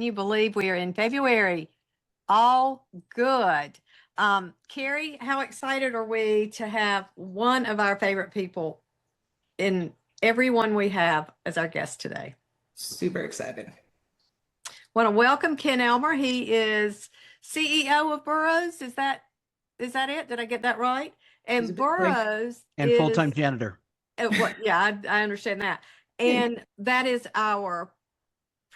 Can you believe we are in February? All good. Carrie, how excited are we to have one of our favorite people in everyone we have as our guest today? Super excited. Want to welcome Ken Elmer. He is CEO of Burroughs. Is that it? Did I get that right? And Burroughs and is full-time janitor. Yeah, I understand that. And that is our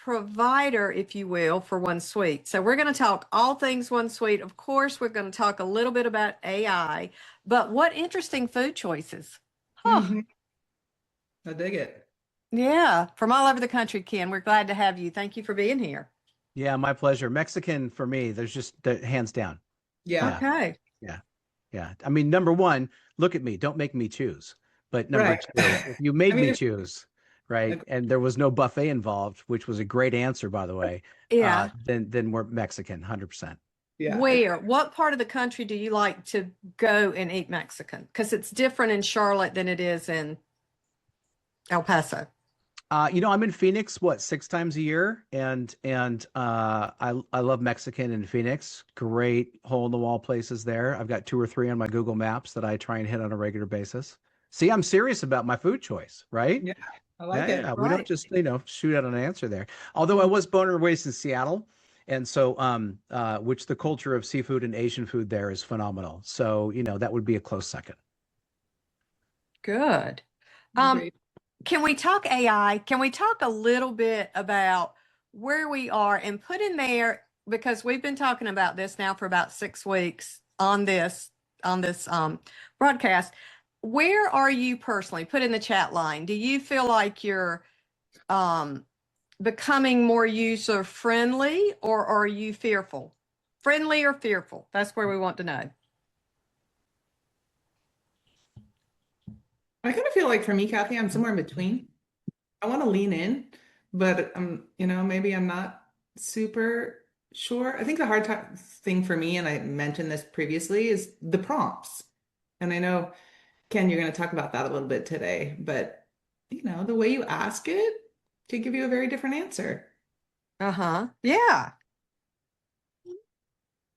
provider, if you will, for OneSuite. So we're going to talk all things OneSuite. Of course, we're going to talk a little bit about AI, but what interesting food choices. I dig it. Yeah, from all over the country, Ken. We're glad to have you. Thank you for being here. Yeah, my pleasure. Mexican for me, there's just hands down. Yeah. Okay. Yeah. I mean, number one, look at me. Don't make me choose. But number Right. two, if you made me if- choose, right, and there was no buffet involved, which was a great answer, by the way, Yeah. then we're Mexican, 100%. Yeah. What part of the country do you like to go and eat Mexican? Because it's different in Charlotte than it is in El Paso. I'm in Phoenix, 6 times a year, and I love Mexican in Phoenix. Great hole-in-the-wall places there. I've got 2 or 3 on my Google Maps that I try and hit on a regular basis. See, I'm serious about my food choice, right? Yeah. I like it. Yeah, we don't just, shoot out an answer there. Although I was born and raised in Seattle, and so which the culture of seafood and Asian food there is phenomenal. So, that would be a close second. Good. Great. Can we talk AI? Can we talk a little bit about where we are and put in there, because we've been talking about this now for about 6 weeks on this broadcast. Where are you personally? Put in the chat line. Do you feel like you're becoming more user friendly, or are you fearful? Friendly or fearful? That's where we want to know. I kind of feel like for me, Kathy, I'm somewhere in between. I want to lean in, but maybe I'm not super sure. I think the thing for me, and I mentioned this previously, is the prompts. And I know, Ken, you're going to talk about that a little bit today, but the way you ask it could give you a very different answer. Yeah.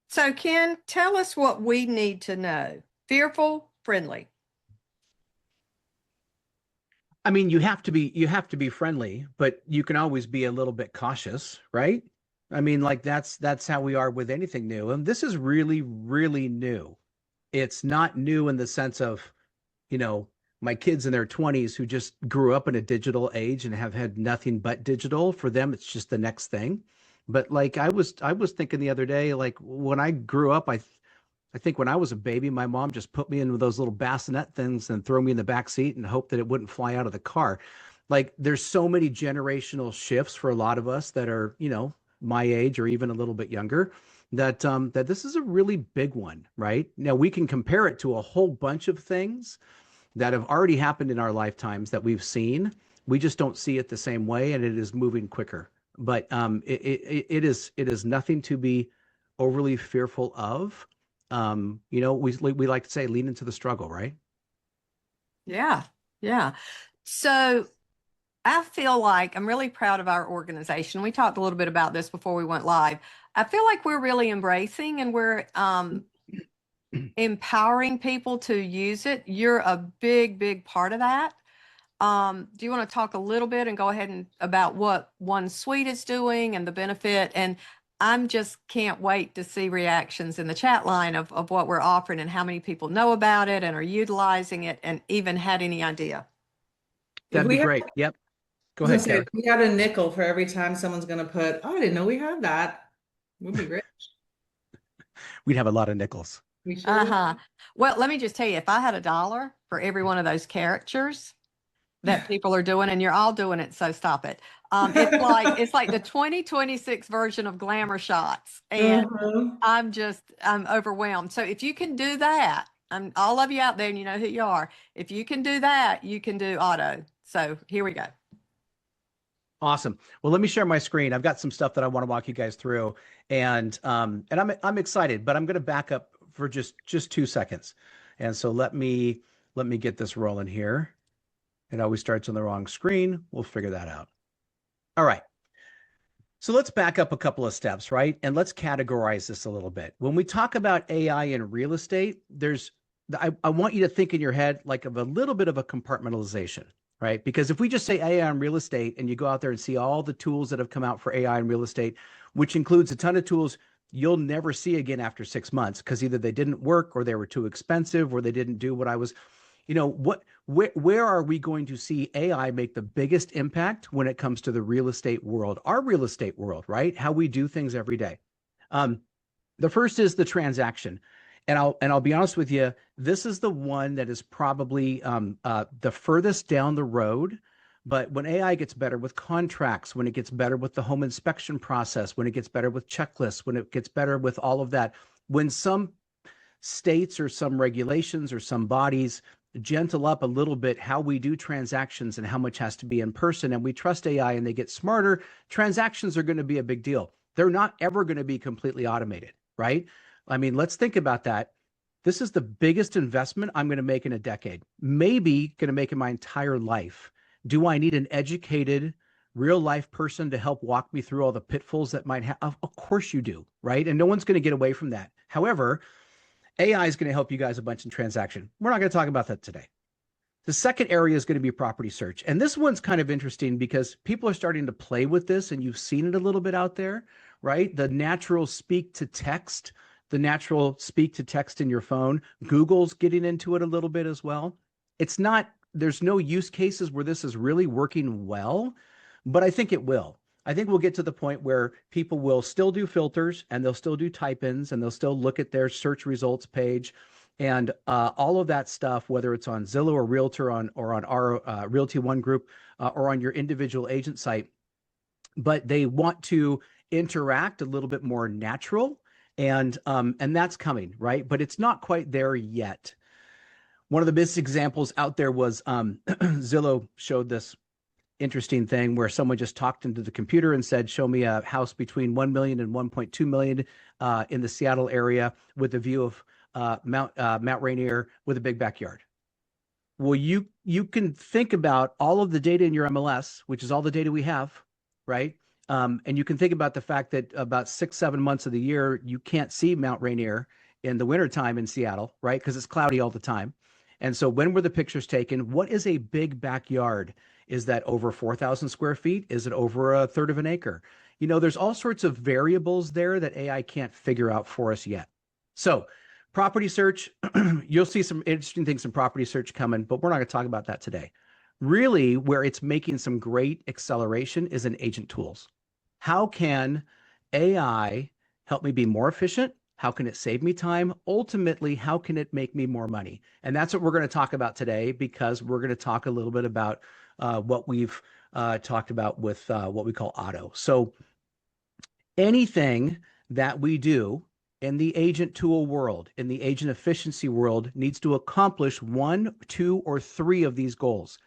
So Ken, tell us what we need to know. Fearful, friendly. I mean, you have to be friendly, but you can always be a little bit cautious, right? I mean, like that's how we are with anything new. And this is really, really new. It's not new in the sense of, my kids in their 20s who just grew up in a digital age and have had nothing but digital. For them, it's just the next thing. But like I was thinking the other day, like when I grew up, I think when I was a baby, my mom just put me in with those little bassinet things and throw me in the back seat and hope that it wouldn't fly out of the car. Like there's so many generational shifts for a lot of us that are, my age or even a little bit younger, that that this is a really big one, right? Now we can compare it to a whole bunch of things that have already happened in our lifetimes that we've seen. We just don't see it the same way, and it is moving quicker. But it is nothing to be overly fearful of. We like to say lean into the struggle, right? Yeah. So I feel like I'm really proud of our organization. We talked a little bit about this before we went live. I feel like we're really embracing and we're empowering people to use it. You're a big part of that. Do you want to talk a little bit and go ahead about what OneSuite is doing and the benefit? And I'm just can't wait to see reactions in the chat line of what we're offering and how many people know about it and are utilizing it and even had any idea. That'd be great. Yep. Go ahead, Karen. We got a nickel for every time someone's going to put, oh, I didn't know we had that. We'd be rich. We'd have a lot of nickels. We sure Well, let me just tell you, if I had $1 for every one of those characters that people are doing, and you're all doing it, so stop it. It's like the 2026 version of glamour shots, and I'm overwhelmed. So if you can do that, all of you out there, and you know who you are. If you can do that, you can do OTTO. So here we go. Awesome. Well, let me share my screen. I've got some stuff that I want to walk you guys through, and I'm excited, but I'm going to back up for just 2 seconds. And so let me get this rolling here. It always starts on the wrong screen. We'll figure that out. All right. So let's back up a couple of steps, right? And let's categorize this a little bit. When we talk about AI in real estate, I want you to think in your head like of a little bit of a compartmentalization, right? Because if we just say AI in real estate and you go out there and see all the tools that have come out for AI in real estate, which includes a ton of tools you'll never see again after 6 months because either they didn't work or they were too expensive or they didn't do what I was, where are we going to see AI make the biggest impact when it comes to the real estate world, our real estate world, right? How we do things every day. The first is the transaction. And I'll be honest with you, this is the one that is probably the furthest down the road. But when AI gets better with contracts, when it gets better with the home inspection process, when it gets better with checklists, when it gets better with all of that, when some states or some regulations or some bodies gentle up a little bit how we do transactions and how much has to be in person, and we trust AI and they get smarter, transactions are going to be a big deal. They're not ever going to be completely automated, right? I mean, let's think about that. This is the biggest investment I'm going to make in a decade, maybe going to make in my entire life. Do I need an educated, real life person to help walk me through all the pitfalls that might have? Of course you do, right? And no one's going to get away from that. However, AI is going to help you guys a bunch in transaction. We're not going to talk about that today. The second area is going to be property search. And this one's kind of interesting because people are starting to play with this and you've seen it a little bit out there, right? The natural speak to text, in your phone. Google's getting into it a little bit as well. There's no use cases where this is really working well, but I think it will. I think we'll get to the point where people will still do filters and they'll still do type-ins and they'll still look at their search results page and all of that stuff, whether it's on Zillow or Realtor or on our Realty One group or on your individual agent site. But they want to interact a little bit more natural, and that's coming, right? But it's not quite there yet. One of the best examples out there was Zillow showed this interesting thing where someone just talked into the computer and said, show me a house between 1 million and 1.2 million in the Seattle area with a view of Mount Rainier with a big backyard. Well, you can think about all of the data in your MLS, which is all the data we have, right? And you can think about the fact that about 6-7 months of the year, you can't see Mount Rainier in the wintertime in Seattle, right? Because it's cloudy all the time. And so when were the pictures taken? What is a big backyard? Is that over 4,000 square feet? Is it over a third of an acre? There's all sorts of variables there that AI can't figure out for us yet. So property search, you'll see some interesting things in property search coming, but we're not going to talk about that today. Really, where it's making some great acceleration is in agent tools. How can AI help me be more efficient? How can it save me time? Ultimately, how can it make me more money? And that's what we're going to talk about today, because we're going to talk a little bit about what we've talked about with what we call OTTO. So anything that we do in the agent tool world, in the agent efficiency world, needs to accomplish 1, 2, or 3 of these goals.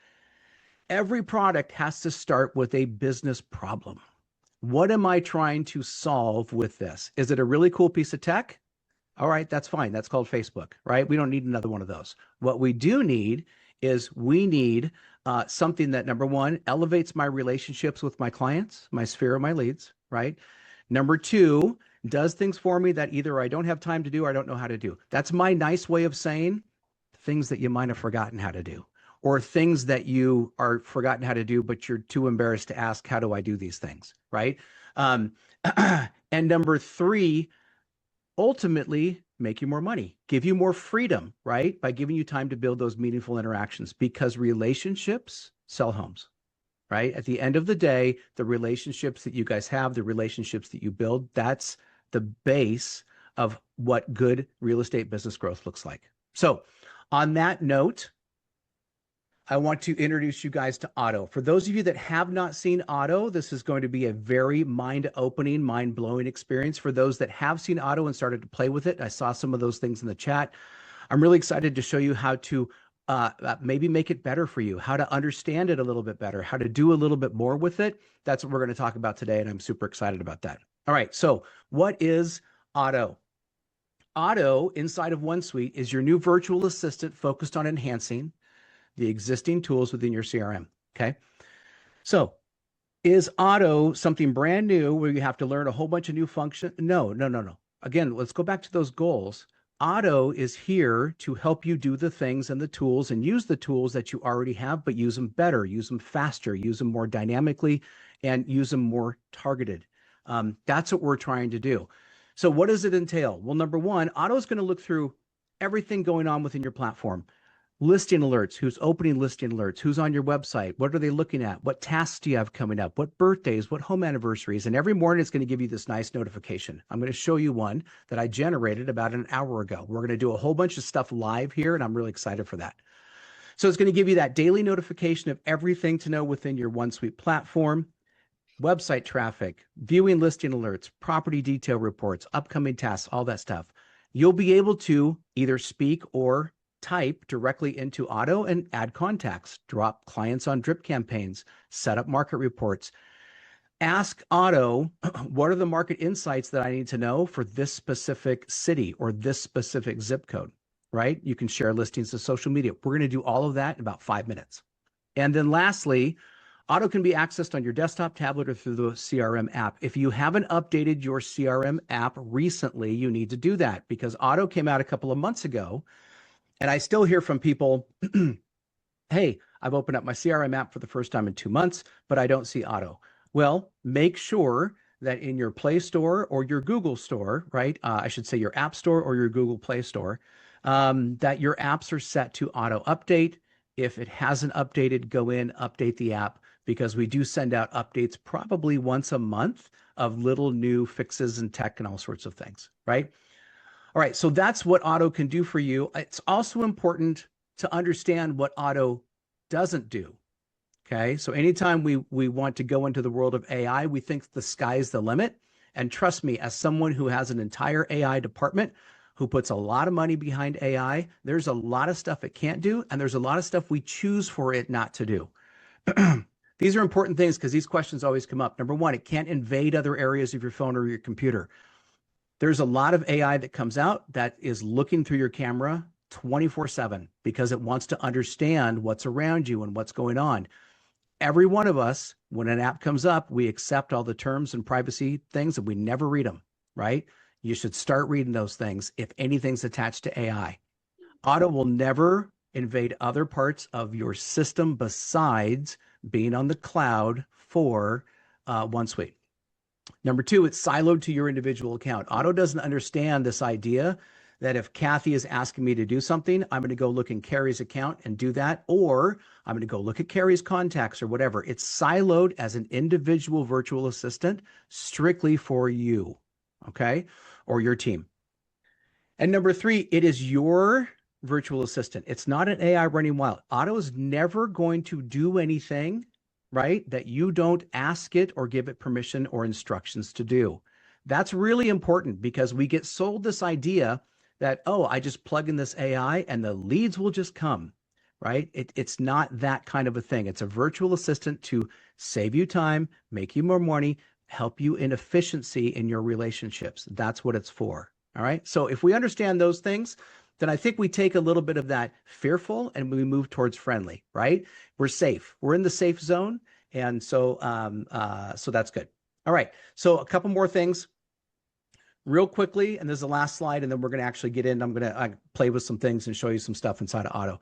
Every product has to start with a business problem. What am I trying to solve with this? Is it a really cool piece of tech? All right, that's fine. That's called Facebook, right? We don't need another one of those. What we do need is something that, number one, elevates my relationships with my clients, my sphere of my leads, right? Number 2, does things for me that either I don't have time to do or I don't know how to do. That's my nice way of saying things that you might have forgotten how to do, or things that you are forgotten how to do, but you're too embarrassed to ask, how do I do these things, right? And number 3, ultimately make you more money, give you more freedom, right? By giving you time to build those meaningful interactions, because relationships sell homes, right? At the end of the day, the relationships that you guys have, the relationships that you build, that's the base of what good real estate business growth looks like. So on that note, I want to introduce you guys to OTTO. For those of you that have not seen OTTO, this is going to be a very mind-opening, mind-blowing experience. For those that have seen OTTO and started to play with it, I saw some of those things in the chat. I'm really excited to show you how to maybe make it better for you, how to understand it a little bit better, how to do a little bit more with it. That's what we're going to talk about today, and I'm super excited about that. All right, so what is OTTO? OTTO, inside of OneSuite, is your new virtual assistant focused on enhancing the existing tools within your CRM, okay? So Is Auto something brand new where you have to learn a whole bunch of new function? No, no, no, no. Again, let's go back to those goals. Auto is here to help you do the things and the tools and use the tools that you already have, but use them better, use them faster, use them more dynamically, and use them more targeted. That's what we're trying to do. So what does it entail? Well, number one, Auto is going to look through everything going on within your platform. Listing alerts, who's opening listing alerts, who's on your website, what are they looking at, what tasks do you have coming up, what birthdays, what home anniversaries, and every morning it's going to give you this nice notification. I'm going to show you one that I generated about an hour ago. We're going to do a whole bunch of stuff live here, and I'm really excited for that. So it's going to give you that daily notification of everything to know within your OneSuite platform, website traffic, viewing listing alerts, property detail reports, upcoming tasks, all that stuff. You'll be able to either speak or type directly into Auto and add contacts, drop clients on drip campaigns, set up market reports. Ask Auto, what are the market insights that I need to know for this specific city or this specific zip code, right? You can share listings to social media. We're going to do all of that in about 5 minutes. And then lastly, Auto can be accessed on your desktop, tablet, or through the CRM app. If you haven't updated your CRM app recently, you need to do that because Auto came out a couple of months ago. And I still hear from people, hey, I've opened up my CRM app for the first time in 2 months, but I don't see Auto. Well, make sure that in your Play Store or your Google Store, right? I should say your App Store or your Google Play Store, that your apps are set to auto update. If it hasn't updated, go in, update the app, because we do send out updates probably once a month of little new fixes and tech and all sorts of things, right? All right, so that's what Auto can do for you. It's also important to understand what Auto doesn't do. Okay, so anytime we want to go into the world of AI, we think the sky's the limit. And trust me, as someone who has an entire AI department who puts a lot of money behind AI, there's a lot of stuff it can't do, and there's a lot of stuff we choose for it not to do. These are important things because these questions always come up. Number one, it can't invade other areas of your phone or your computer. There's a lot of AI that comes out that is looking through your camera 24/7 because it wants to understand what's around you and what's going on. Every one of us, when an app comes up, we accept all the terms and privacy things and we never read them, right? You should start reading those things if anything's attached to AI. Auto will never invade other parts of your system besides being on the cloud for OneSuite. Number two, it's siloed to your individual account. Auto doesn't understand this idea that if Kathy is asking me to do something, I'm going to go look in Carrie's account and do that, or I'm going to go look at Carrie's contacts or whatever. It's siloed as an individual virtual assistant strictly for you, okay, or your team. And number three, it is your virtual assistant. It's not an AI running wild. Auto is never going to do anything, right, that you don't ask it or give it permission or instructions to do. That's really important because we get sold this idea that, oh, I just plug in this AI and the leads will just come, right? It's not that kind of a thing. It's a virtual assistant to save you time, make you more money, help you in efficiency in your relationships. That's what it's for. All right. So if we understand those things, then I think we take a little bit of that fearful and we move towards friendly, right? We're safe. We're in the safe zone. And so, so that's good. All right. So a couple more things real quickly. And there's the last slide. And then we're going to actually get in. I'm going to play with some things and show you some stuff inside of Auto.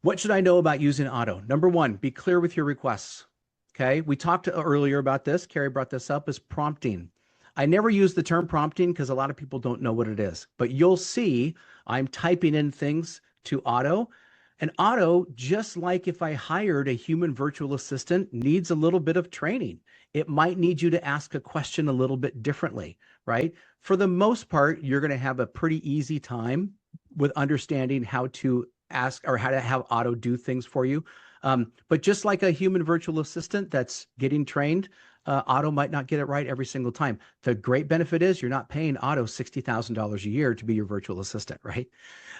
What should I know about using Auto? Number one, be clear with your requests. Okay. We talked earlier about this. Carrie brought this up as prompting. I never use the term prompting because a lot of people don't know what it is, but you'll see I'm typing in things to Auto, and Auto, just like if I hired a human virtual assistant, needs a little bit of training. It might need you to ask a question a little bit differently, right? For the most part, you're going to have a pretty easy time with understanding how to ask or how to have Auto do things for you. But just like a human virtual assistant that's getting trained, Auto might not get it right every single time. The great benefit is you're not paying Auto $60,000 a year to be your virtual assistant, right?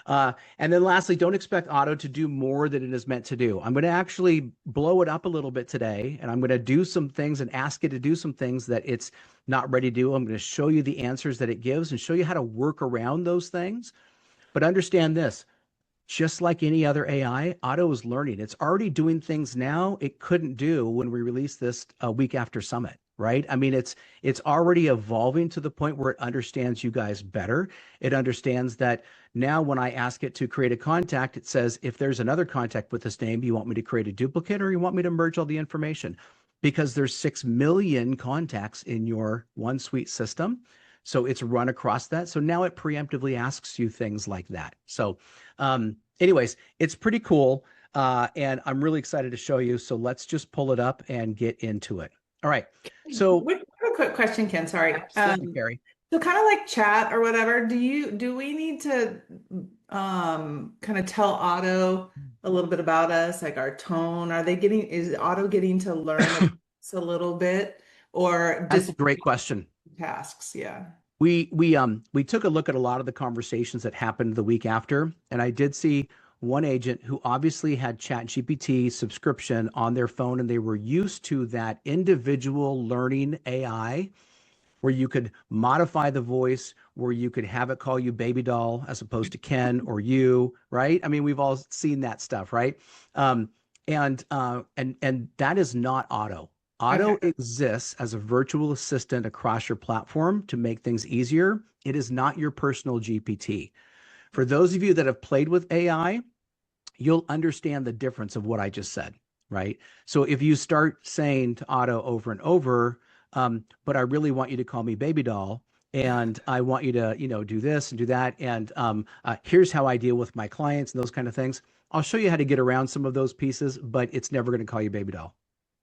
And then lastly, don't expect Auto to do more than it is meant to do. I'm going to actually blow it up a little bit today, and I'm going to do some things and ask it to do some things that it's not ready to do. I'm going to show you the answers that it gives and show you how to work around those things. But understand this, just like any other AI, Otto is learning. It's already doing things now it couldn't do when we released this a week after Summit, right? I mean, it's already evolving to the point where it understands you guys better. It understands that now when I ask it to create a contact, it says, if there's another contact with this name, you want me to create a duplicate or you want me to merge all the information? Because there's 6 million contacts in your OneSuite system. So it's run across that. So now it preemptively asks you things like that. So anyways, it's pretty cool. And I'm really excited to show you. So let's just pull it up and get into it. All right. So A quick question, Ken, sorry. Carrie. So kind of like chat or whatever, do we need to kind of tell Otto a little bit about us, like our tone? Is Otto getting to learn us a little bit, or That's just a great question. tasks? Yeah. We took a look at a lot of the conversations that happened the week after, and I did see one agent who obviously had ChatGPT subscription on their phone, and they were used to that individual learning AI where you could modify the voice, where you could have it call you baby doll as opposed to Ken or you, right? I mean, we've all seen that stuff, right? And that is not Otto. Otto Okay. exists as a virtual assistant across your platform to make things easier. It is not your personal GPT. For those of you that have played with AI, you'll understand the difference of what I just said, right? So if you start saying to Otto over and over, but I really want you to call me baby doll, and I want you to, do this and do that, and here's how I deal with my clients and those kind of things. I'll show you how to get around some of those pieces, but it's never going to call you baby doll.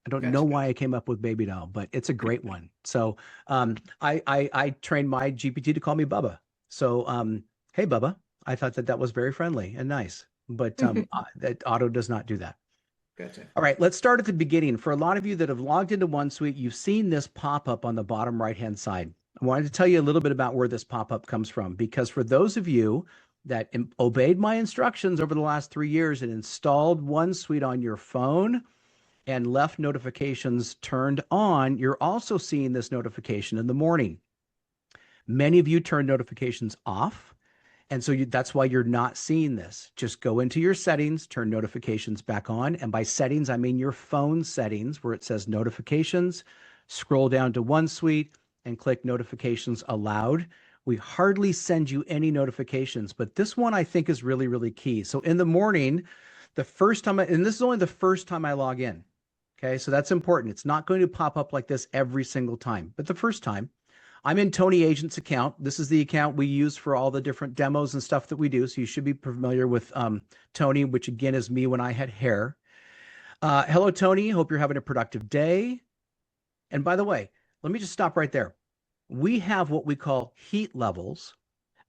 I don't know Gotcha. why I came up with baby doll, but it's a great one. So I trained my GPT to call me Bubba. So hey Bubba, I thought that was very friendly and nice, but that Otto does not do that. Gotcha. All right, let's start at the beginning. For a lot of you that have logged into OneSuite, you've seen this pop up on the bottom right-hand side. I wanted to tell you a little bit about where this pop-up comes from, because for those of you that obeyed my instructions over the last 3 years and installed OneSuite on your phone and left notifications turned on, you're also seeing this notification in the morning. Many of you turn notifications off. And so that's why you're not seeing this. Just go into your settings, turn notifications back on. And by settings, I mean your phone settings where it says notifications, scroll down to OneSuite and click notifications allowed. We hardly send you any notifications, but this one I think is really, really key. So in the morning, the first time, and this is only the first time I log in. Okay, so that's important. It's not going to pop up like this every single time, but the first time, I'm in Tony Agent's account. This is the account we use for all the different demos and stuff that we do. So you should be familiar with Tony, which again is me when I had hair. Hello, Tony. Hope you're having a productive day. And by the way, let me just stop right there. We have what we call heat levels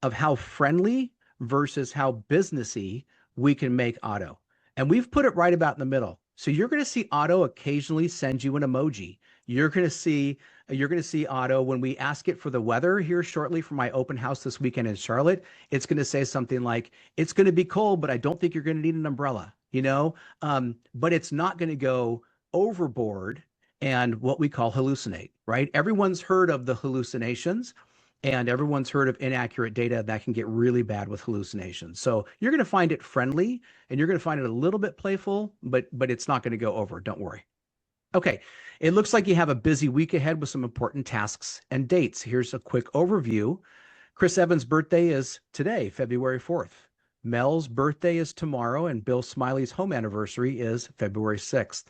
of how friendly versus how businessy we can make Otto. And we've put it right about in the middle. So you're going to see Otto occasionally send you an emoji. You're going to see Otto when we ask it for the weather here shortly for my open house this weekend in Charlotte. It's going to say something like, "It's going to be cold, but I don't think you're going to need an umbrella," but it's not going to go overboard and what we call hallucinate, right? Everyone's heard of the hallucinations. And everyone's heard of inaccurate data that can get really bad with hallucinations. So you're going to find it friendly and you're going to find it a little bit playful, but it's not going to go over. Don't worry. Okay, it looks like you have a busy week ahead with some important tasks and dates. Here's a quick overview. Chris Evans' birthday is today, February 4th. Mel's birthday is tomorrow, and Bill Smiley's home anniversary is February 6th.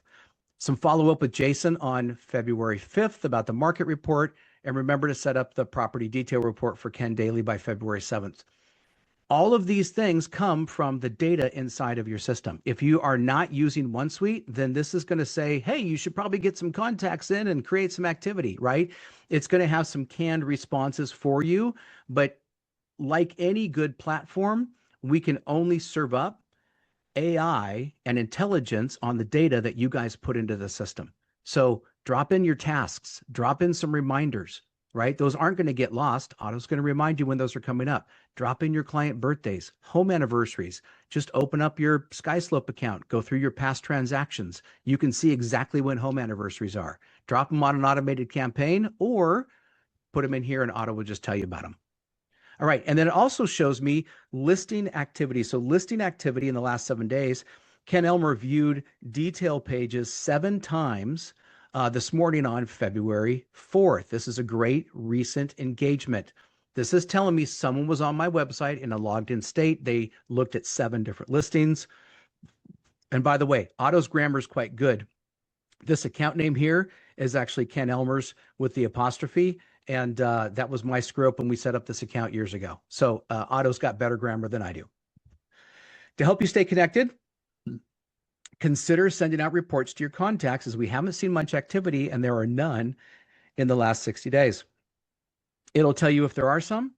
Some follow-up with Jason on February 5th about the market report. And remember to set up the property detail report for Ken Daly by February 7th. All of these things come from the data inside of your system. If you are not using OneSuite, then this is going to say, hey, you should probably get some contacts in and create some activity, right? It's going to have some canned responses for you. But like any good platform, we can only serve up AI and intelligence on the data that you guys put into the system. So drop in your tasks, drop in some reminders, right? Those aren't going to get lost. Otto's going to remind you when those are coming up. Drop in your client birthdays, home anniversaries. Just open up your SkySlope account, go through your past transactions. You can see exactly when home anniversaries are. Drop them on an automated campaign or put them in here and Otto will just tell you about them. All right. And then it also shows me listing activity. So listing activity in the last 7 days, Ken Elmer viewed detail pages 7 times this morning on February 4th. This is a great recent engagement. This is telling me someone was on my website in a logged in state. They looked at 7 different listings. And by the way, Otto's grammar is quite good. This account name here is actually Ken Elmer's with the apostrophe. And that was my screw up when we set up this account years ago. So Otto's got better grammar than I do. To help you stay connected, consider sending out reports to your contacts, as we haven't seen much activity and there are none in the last 60 days. It'll tell you if there are some.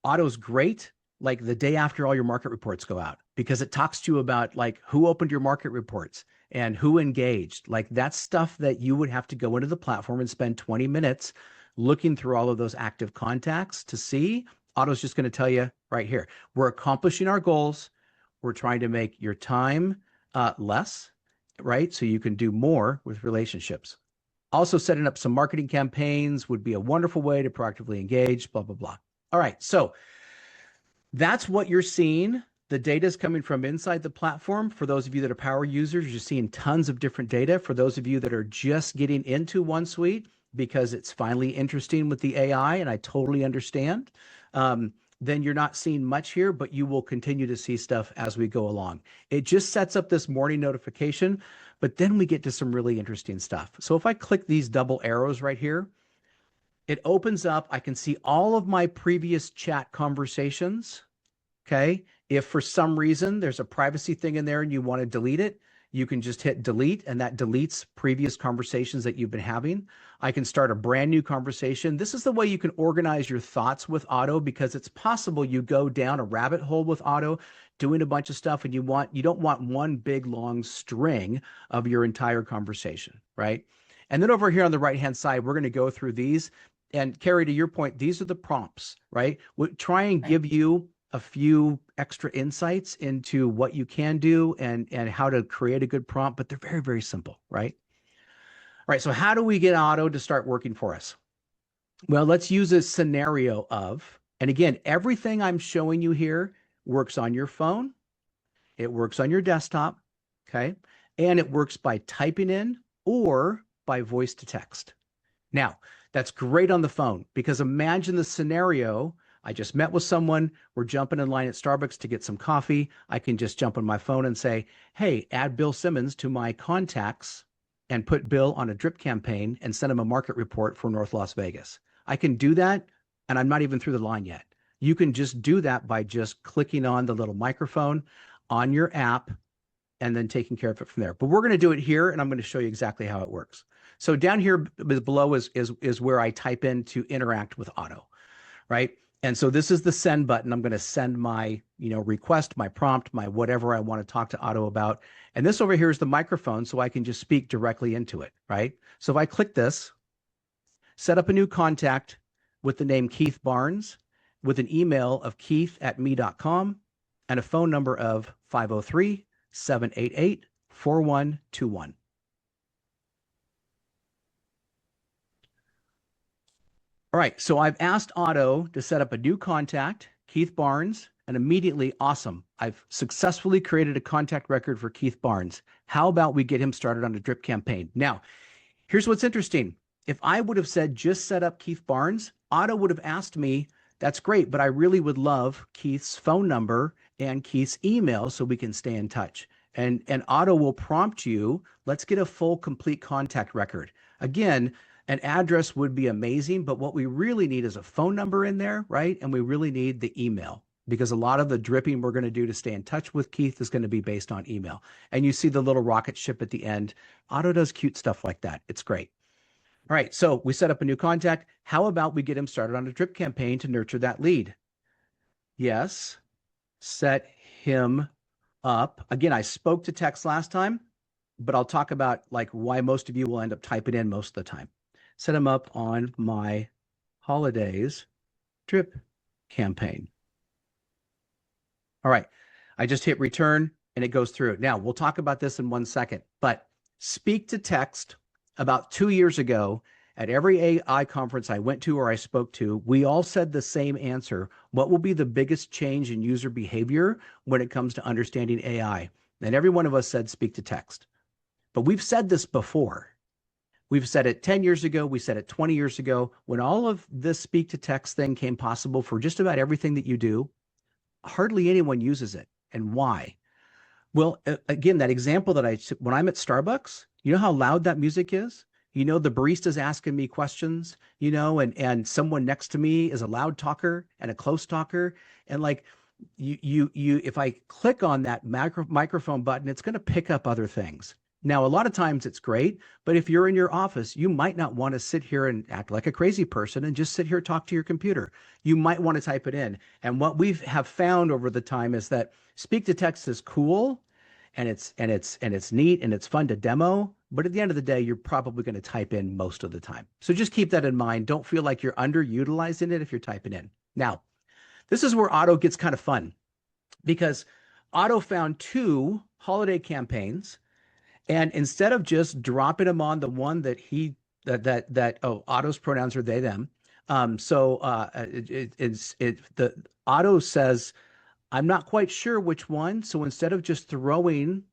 Otto's great like the day after all your market reports go out, because it talks to you about like who opened your market reports and who engaged. Like that's stuff that you would have to go into the platform and spend 20 minutes looking through all of those active contacts to see. Otto's just going to tell you right here, we're accomplishing our goals. We're trying to make your time less, right? So you can do more with relationships. Also, setting up some marketing campaigns would be a wonderful way to proactively engage, blah, blah, blah. All right, so that's what you're seeing. The data is coming from inside the platform. For those of you that are power users, you're seeing tons of different data. For those of you that are just getting into OneSuite because it's finally interesting with the AI, and I totally understand, then you're not seeing much here, but you will continue to see stuff as we go along. It just sets up this morning notification, but then we get to some really interesting stuff. So if I click these double arrows right here, it opens up. I can see all of my previous chat conversations. Okay. If for some reason there's a privacy thing in there and you want to delete it, you can just hit delete, and that deletes previous conversations that you've been having. I can start a brand new conversation. This is the way you can organize your thoughts with Otto, because it's possible you go down a rabbit hole with Otto doing a bunch of stuff and you don't want one big long string of your entire conversation, right? And then over here on the right-hand side, we're going to go through these. And Carrie, to your point, these are the prompts, right? We try and give you a few extra insights into what you can do and how to create a good prompt, but they're very, very simple, right? All right, so how do we get Otto to start working for us? Well, let's use a scenario of, and again, everything I'm showing you here works on your phone, it works on your desktop, okay? And it works by typing in or by voice to text. Now, that's great on the phone, because imagine the scenario. I just met with someone. We're jumping in line at Starbucks to get some coffee. I can just jump on my phone and say, hey, add Bill Simmons to my contacts and put Bill on a drip campaign and send him a market report for North Las Vegas. I can do that, and I'm not even through the line yet. You can just do that by just clicking on the little microphone on your app and then taking care of it from there. But we're going to do it here, and I'm going to show you exactly how it works. So down here below is where I type in to interact with Otto, right? And so this is the send button. I'm going to send my, request, my prompt, my whatever I want to talk to Otto about. And this over here is the microphone, so I can just speak directly into it, right? So if I click this, set up a new contact with the name Keith Barnes, with an email of keith@me.com and a phone number of 503-788-4121. All right, so I've asked Otto to set up a new contact, Keith Barnes, and immediately, awesome, I've successfully created a contact record for Keith Barnes. How about we get him started on a drip campaign? Now, here's what's interesting. If I would have said just set up Keith Barnes, Otto would have asked me, that's great, but I really would love Keith's phone number and Keith's email so we can stay in touch. And Otto will prompt you, let's get a full, complete contact record. Again, an address would be amazing, but what we really need is a phone number in there, right? And we really need the email, because a lot of the dripping we're going to do to stay in touch with Keith is going to be based on email. And you see the little rocket ship at the end. Otto does cute stuff like that. It's great. All right, so we set up a new contact. How about we get him started on a drip campaign to nurture that lead? Yes, set him up. Again, I spoke to text last time, but I'll talk about like why most of you will end up typing in most of the time. Set him up on my holidays drip campaign. All right, I just hit return and it goes through. Now, we'll talk about this in 1 second, but speak to text about 2 years ago At every AI conference I went to or I spoke to, we all said the same answer. What will be the biggest change in user behavior when it comes to understanding AI? And every one of us said speak to text. But we've said this before. We've said it 10 years ago. We said it 20 years ago. When all of this speak to text thing came possible for just about everything that you do, hardly anyone uses it. And why? Well, again, that example that when I'm at Starbucks, you know how loud that music is? You know, the barista's asking me questions, you know, and someone next to me is a loud talker and a close talker. And like if I click on that microphone button, it's going to pick up other things. Now, a lot of times it's great, but if you're in your office, you might not want to sit here and act like a crazy person and just sit here and talk to your computer. You might want to type it in. And what we have found over the time is that speak to text is cool and it's neat and it's fun to demo, but at the end of the day, you're probably going to type in most of the time. So just keep that in mind. Don't feel like you're underutilizing it if you're typing in. Now, this is where OTTO gets kind of fun because OTTO found 2 holiday campaigns. And instead of just dropping them on the one that OTTO's pronouns are they, them. The OTTO says, I'm not quite sure which one. So instead of just throwing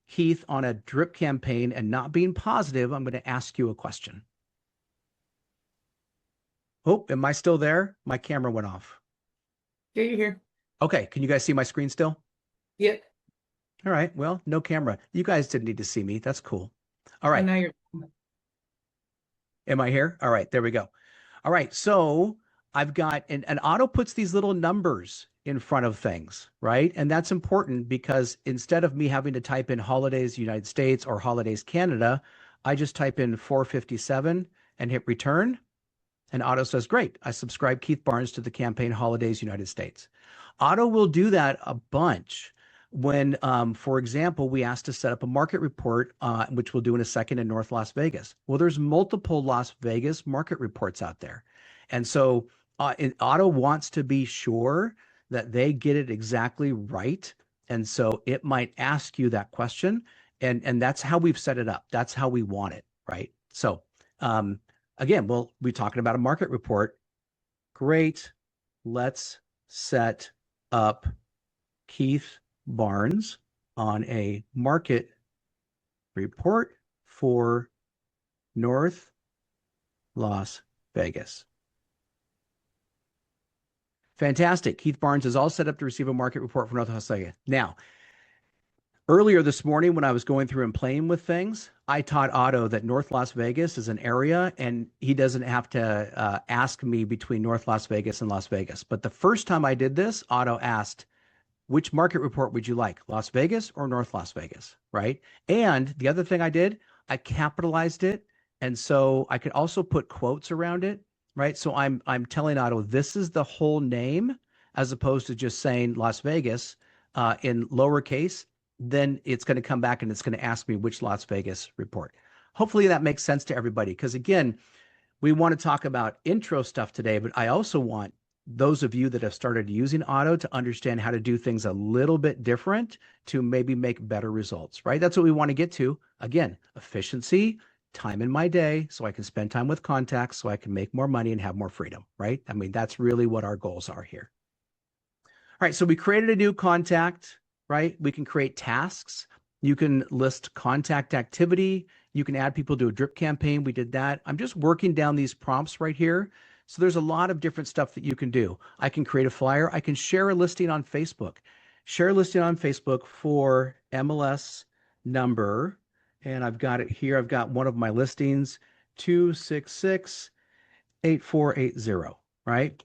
Keith on a drip campaign and not being positive, I'm going to ask you a question. Oh, am I still there? My camera went off. Yeah, you're here. Okay. Can you guys see my screen still? Yep. All right. Well, no camera. You guys didn't need to see me. That's cool. All right. And now you're. Am I here? All right. There we go. All right. So I've got, and OTTO puts these little numbers in front of things, right? And that's important because instead of me having to type in holidays United States or holidays Canada, I just type in 457 and hit return. And OTTO says, great, I subscribe Keith Barnes to the campaign Holidays United States. OTTO will do that a bunch when, for example, we ask to set up a market report, which we'll do in a second in North Las Vegas. Well, there's multiple Las Vegas market reports out there. And so OTTO wants to be sure that they get it exactly right. And so it might ask you that question. And that's how we've set it up. That's how we want it, right? So again, we'll be talking about a market report. Great. Let's set up Keith Barnes on a market report for North Las Vegas. Fantastic. Keith Barnes is all set up to receive a market report for North Las Vegas. Now, earlier this morning when I was going through and playing with things, I taught OTTO that North Las Vegas is an area and he doesn't have to ask me between North Las Vegas and Las Vegas. But the first time I did this, OTTO asked, which market report would you like, Las Vegas or North Las Vegas, right? And the other thing I did, I capitalized it. And so I could also put quotes around it, right? So I'm telling OTTO, this is the whole name, as opposed to just saying Las Vegas in lowercase. Then it's going to come back and it's going to ask me which Las Vegas report. Hopefully that makes sense to everybody. Because again, we want to talk about intro stuff today, but I also want those of you that have started using OTTO to understand how to do things a little bit different to maybe make better results, right? That's what we want to get to. Again, efficiency, time in my day, so I can spend time with contacts, so I can make more money and have more freedom, right? I mean, that's really what our goals are here. All right, so we created a new contact, right? We can create tasks. You can list contact activity. You can add people to a drip campaign. We did that. I'm just working down these prompts right here. So there's a lot of different stuff that you can do. I can create a flyer. I can share a listing on Facebook. Share a listing on Facebook for MLS number. And I've got it here. I've got one of my listings, 266-8480, right?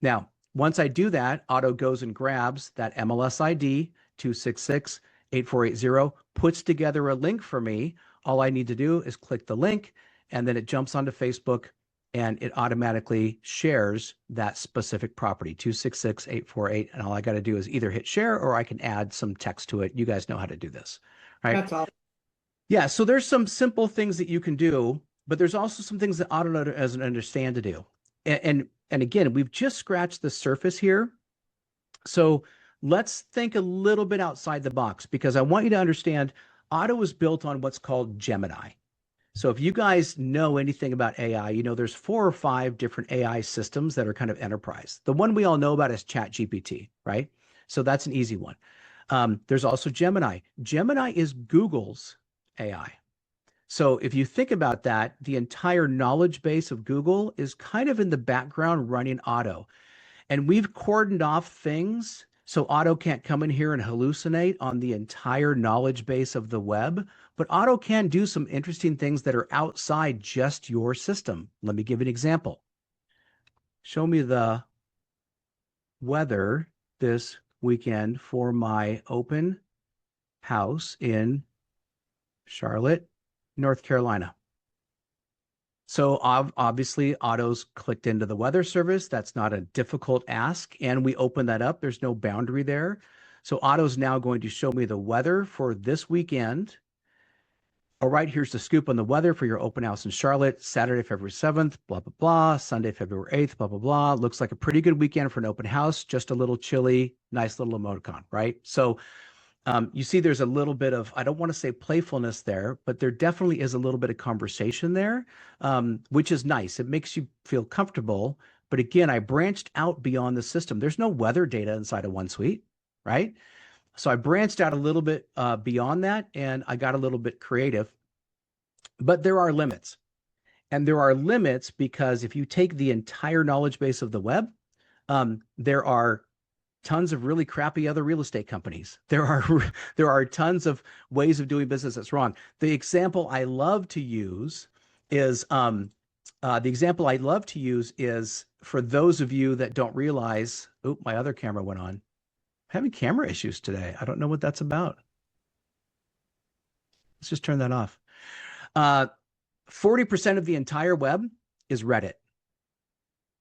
Now, once I do that, OTTO goes and grabs that MLS ID, 266-8480, puts together a link for me. All I need to do is click the link, and then it jumps onto Facebook, and it automatically shares that specific property, 266-848. And all I got to do is either hit share or I can add some text to it. You guys know how to do this, right? That's all. Yeah, so there's some simple things that you can do, but there's also some things that OTTO doesn't understand to do. And again, we've just scratched the surface here. So let's think a little bit outside the box, because I want you to understand OTTO is built on what's called Gemini. So if you guys know anything about AI, you know there's 4 or 5 different AI systems that are kind of enterprise. The one we all know about is ChatGPT, right? So that's an easy one. There's also Gemini. Gemini is Google's AI. So if you think about that, the entire knowledge base of Google is kind of in the background running OTTO. And we've cordoned off things so OTTO can't come in here and hallucinate on the entire knowledge base of the web. But OTTO can do some interesting things that are outside just your system. Let me give you an example. Show me the weather this weekend for my open house in Charlotte, North Carolina. So obviously OTTO's clicked into the weather service. That's not a difficult ask. And we open that up. There's no boundary there. So OTTO's now going to show me the weather for this weekend. All right, here's the scoop on the weather for your open house in Charlotte, Saturday, February 7th, blah, blah, blah, Sunday, February 8th, blah, blah, blah. Looks like a pretty good weekend for an open house, just a little chilly, nice little emoticon, right? So you see there's a little bit of, I don't want to say playfulness there, but there definitely is a little bit of conversation there, which is nice. It makes you feel comfortable. But again, I branched out beyond the system. There's no weather data inside of OneSuite, right? So I branched out a little bit beyond that, and I got a little bit creative. But there are limits. And there are limits because if you take the entire knowledge base of the web, there are tons of really crappy other real estate companies. There are tons of ways of doing business that's wrong. The example I love to use is for those of you that don't realize, oh, my other camera went on. I'm having camera issues today. I don't know what that's about. Let's just turn that off. 40% of the entire web is Reddit.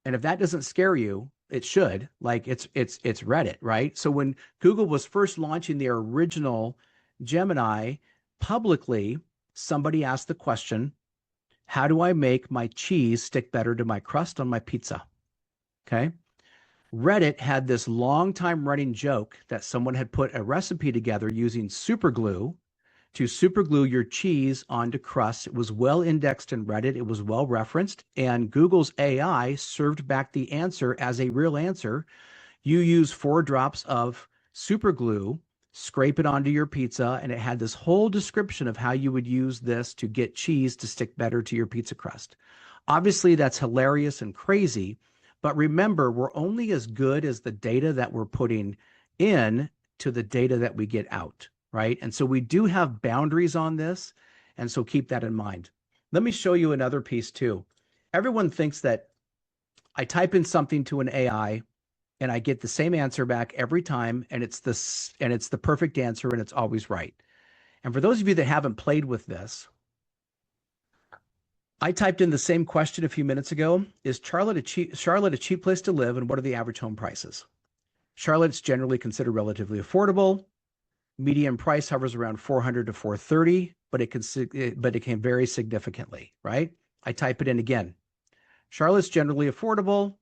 And if that doesn't scare you, it should. Like it's Reddit, right? So when Google was first launching their original Gemini publicly, somebody asked the question, how do I make my cheese stick better to my crust on my pizza? Okay. Reddit had this long time running joke that someone had put a recipe together using super glue to super glue your cheese onto crust. It was well indexed in Reddit. It was well referenced, and Google's AI served back the answer as a real answer. You use 4 drops of super glue, scrape it onto your pizza, and it had this whole description of how you would use this to get cheese to stick better to your pizza crust. Obviously, that's hilarious and crazy, but remember, we're only as good as the data that we're putting in to the data that we get out, right? And so we do have boundaries on this, and so keep that in mind. Let me show you another piece too. Everyone thinks that I type in something to an AI and I get the same answer back every time, and it's the perfect answer, and it's always right. And for those of you that haven't played with this, I typed in the same question a few minutes ago. Is Charlotte a cheap place to live, and what are the average home prices? Charlotte's generally considered relatively affordable. Median price hovers around 400 to 430, but it can vary significantly, right? I type it in again. Charlotte's generally affordable.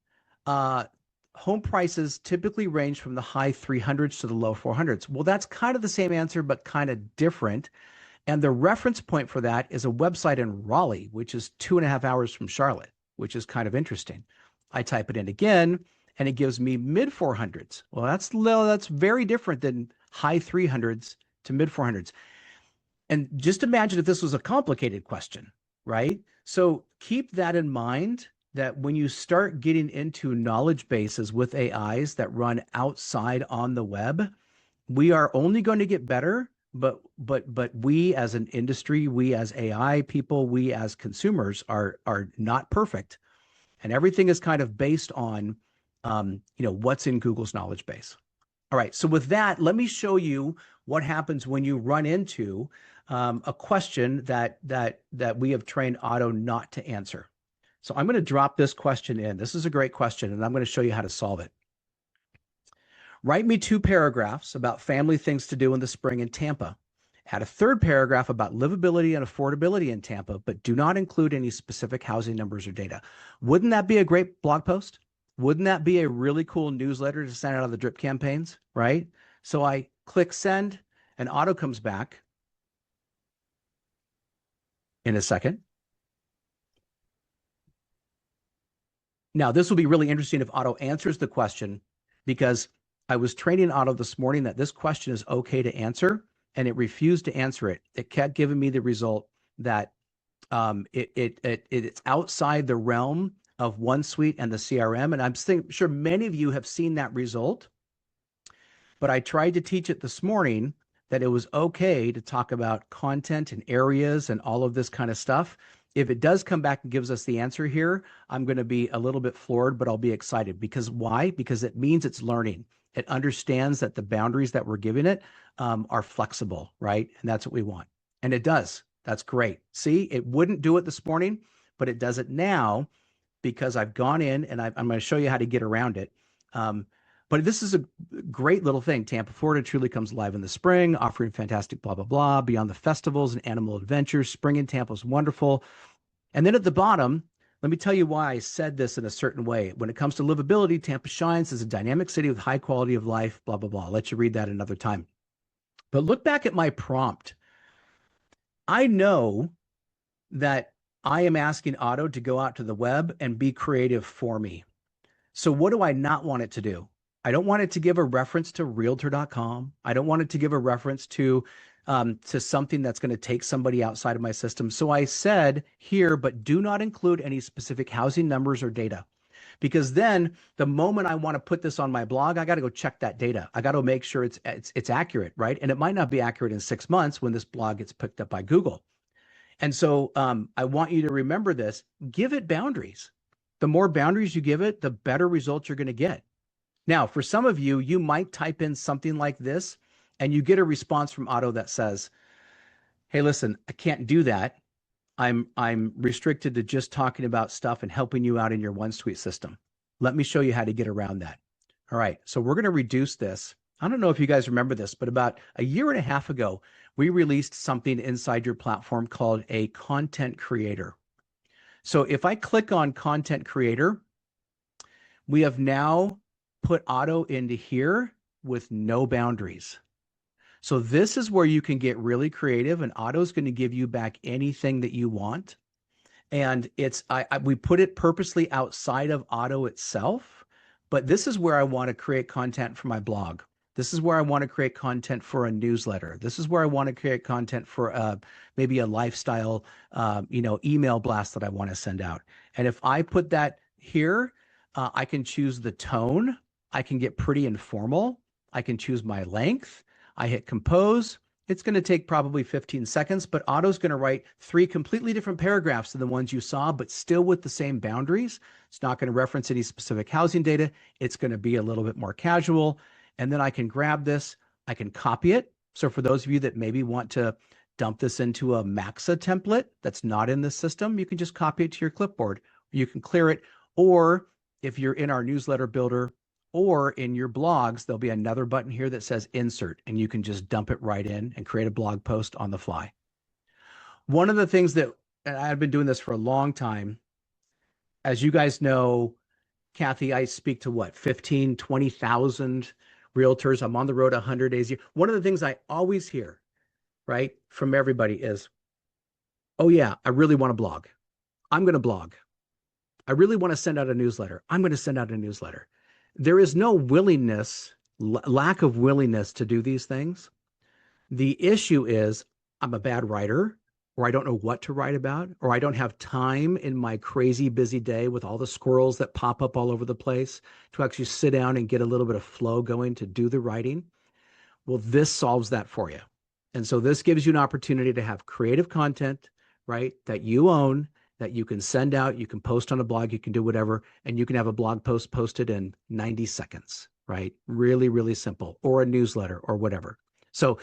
Home prices typically range from the high 300s to the low 400s. Well, that's kind of the same answer, but kind of different. And the reference point for that is a website in Raleigh, which is 2.5 hours from Charlotte, which is kind of interesting. I type it in again, and it gives me mid 400s. Well, that's very different than high 300s to mid 400s. And just imagine if this was a complicated question, right? So keep that in mind, that when you start getting into knowledge bases with AIs that run outside on the web, we are only going to get better, but we as an industry, we as AI people, we as consumers are not perfect. And everything is kind of based on what's in Google's knowledge base. All right, so with that, let me show you what happens when you run into a question that we have trained OTTO not to answer. So I'm going to drop this question in. This is a great question, and I'm going to show you how to solve it. Write me 2 paragraphs about family things to do in the spring in Tampa. Add a 3rd paragraph about livability and affordability in Tampa, but do not include any specific housing numbers or data. Wouldn't that be a great blog post? Wouldn't that be a really cool newsletter to send out on the drip campaigns, right? So I click send, and OTTO comes back. in a second. Now, this will be really interesting if Otto answers the question, because I was training Otto this morning that this question is okay to answer, and it refused to answer it. It kept giving me the result that it's outside the realm of OneSuite and the CRM. And I'm sure many of you have seen that result, but I tried to teach it this morning that it was okay to talk about content and areas and all of this kind of stuff. If it does come back and gives us the answer here, I'm going to be a little bit floored, but I'll be excited. Because why? Because it means it's learning. It understands that the boundaries that we're giving it are flexible, right? And that's what we want. And it does. That's great. See, it wouldn't do it this morning, but it does it now because I've gone in and I'm going to show you how to get around it. But this is a great little thing. Tampa, Florida truly comes alive in the spring, offering fantastic blah, blah, blah, beyond the festivals and animal adventures. Spring in Tampa is wonderful. And then at the bottom, let me tell you why I said this in a certain way. When it comes to livability, Tampa shines as a dynamic city with high quality of life, blah, blah, blah. I'll let you read that another time. But look back at my prompt. I know that I am asking Otto to go out to the web and be creative for me. So what do I not want it to do? I don't want it to give a reference to realtor.com. I don't want it to give a reference to something that's going to take somebody outside of my system. So I said here, but do not include any specific housing numbers or data. Because then the moment I want to put this on my blog, I got to go check that data. I got to make sure it's accurate, right? And it might not be accurate in 6 months when this blog gets picked up by Google. And so I want you to remember this. Give it boundaries. The more boundaries you give it, the better results you're going to get. Now, for some of you, you might type in something like this and you get a response from Otto that says, hey, listen, I can't do that. I'm restricted to just talking about stuff and helping you out in your OneSuite system. Let me show you how to get around that. All right, so we're going to reduce this. I don't know if you guys remember this, but about a year and a half ago, we released something inside your platform called a content creator. So if I click on content creator, we have now put Otto into here with no boundaries. So this is where you can get really creative, and Otto's going to give you back anything that you want. And we put it purposely outside of Otto itself, but this is where I want to create content for my blog. This is where I want to create content for a newsletter. This is where I want to create content for maybe a lifestyle, email blast that I want to send out. And if I put that here, I can choose the tone. I can get pretty informal. I can choose my length. I hit compose. It's going to take probably 15 seconds, but Otto's going to write 3 completely different paragraphs than the ones you saw, but still with the same boundaries. It's not going to reference any specific housing data. It's going to be a little bit more casual. And then I can grab this. I can copy it. So for those of you that maybe want to dump this into a Maxa template that's not in the system, you can just copy it to your clipboard. You can clear it. Or if you're in our newsletter builder, or in your blogs, there'll be another button here that says insert, and you can just dump it right in and create a blog post on the fly. One of the things that, and I've been doing this for a long time, as you guys know, Kathy, I speak to what, 15, 20,000 realtors. I'm on the road 100 days a year. One of the things I always hear, right, from everybody is, oh yeah, I really want to blog. I'm going to blog. I really want to send out a newsletter. I'm going to send out a newsletter. There is no willingness, lack of willingness to do these things. The issue is I'm a bad writer, or I don't know what to write about, or I don't have time in my crazy busy day with all the squirrels that pop up all over the place to actually sit down and get a little bit of flow going to do the writing. Well, this solves that for you. And so this gives you an opportunity to have creative content, right, that you own, that you can send out, you can post on a blog, you can do whatever, and you can have a blog post posted in 90 seconds, right? Really, really simple, or a newsletter or whatever. So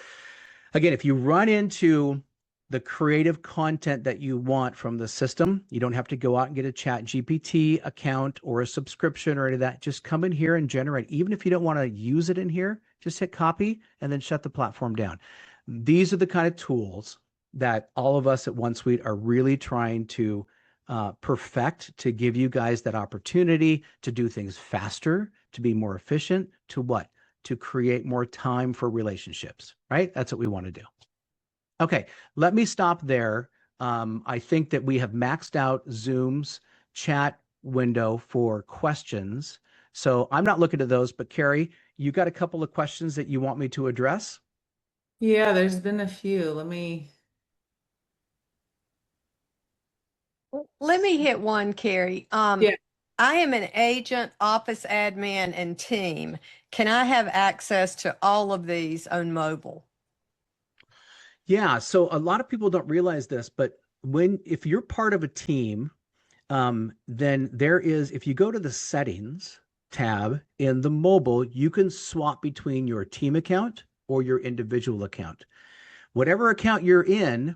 again, if you run into the creative content that you want from the system, you don't have to go out and get a Chat GPT account or a subscription or any of that. Just come in here and generate. Even if you don't want to use it in here, just hit copy and then shut the platform down. These are the kind of tools that all of us at OneSuite are really trying to perfect, to give you guys that opportunity to do things faster, to be more efficient, to what? To create more time for relationships, right? That's what we want to do. Okay, let me stop there. I think that we have maxed out Zoom's chat window for questions. So I'm not looking at those, but Carrie, you got a couple of questions that you want me to address? Yeah, there's been a few. Let me. Let me hit one, Carrie. Yeah. I am an agent, office admin, and team. Can I have access to all of these on mobile? Yeah, so a lot of people don't realize this, but if you're part of a team, then if you go to the settings tab in the mobile, you can swap between your team account or your individual account. Whatever account you're in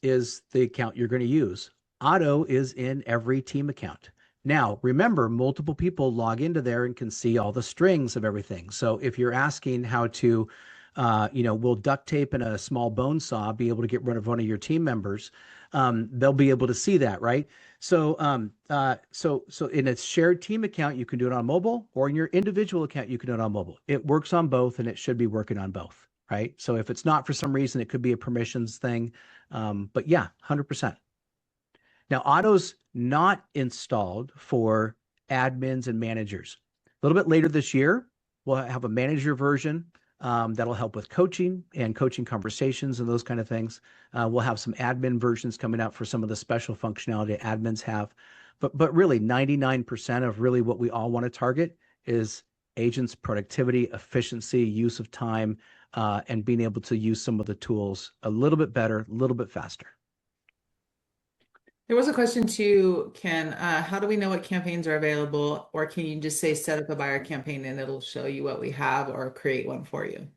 is the account you're going to use. Otto is in every team account. Now, remember, multiple people log into there and can see all the strings of everything. So if you're asking how to, will duct tape and a small bone saw be able to get rid of one of your team members, they'll be able to see that, right? So, so in a shared team account, you can do it on mobile, or in your individual account, you can do it on mobile. It works on both, and it should be working on both, right? So if it's not for some reason, it could be a permissions thing. But yeah, 100%. Now, Otto's not installed for admins and managers. A little bit later this year, we'll have a manager version that'll help with coaching and coaching conversations and those kind of things. We'll have some admin versions coming out for some of the special functionality admins have. But really, 99% of really what we all want to target is agents' productivity, efficiency, use of time, and being able to use some of the tools a little bit better, a little bit faster. There was a question too, Ken. How do we know what campaigns are available? Or can you just say set up a buyer campaign and it'll show you what we have or create one for you?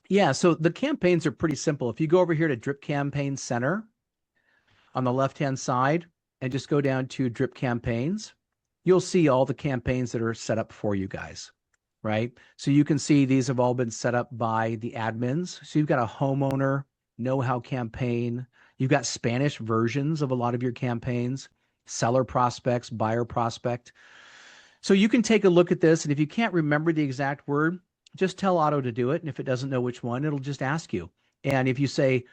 Yeah, so the campaigns are pretty simple. If you go over here to Drip Campaign Center on the left-hand side and just go down to Drip Campaigns, you'll see all the campaigns that are set up for you guys, right? So you can see these have all been set up by the admins. So you've got a homeowner know-how campaign. You've got Spanish versions of a lot of your campaigns, seller prospects, buyer prospect. So you can take a look at this, and if you can't remember the exact word, just tell Otto to do it. And if it doesn't know which one, it'll just ask you. And if you say,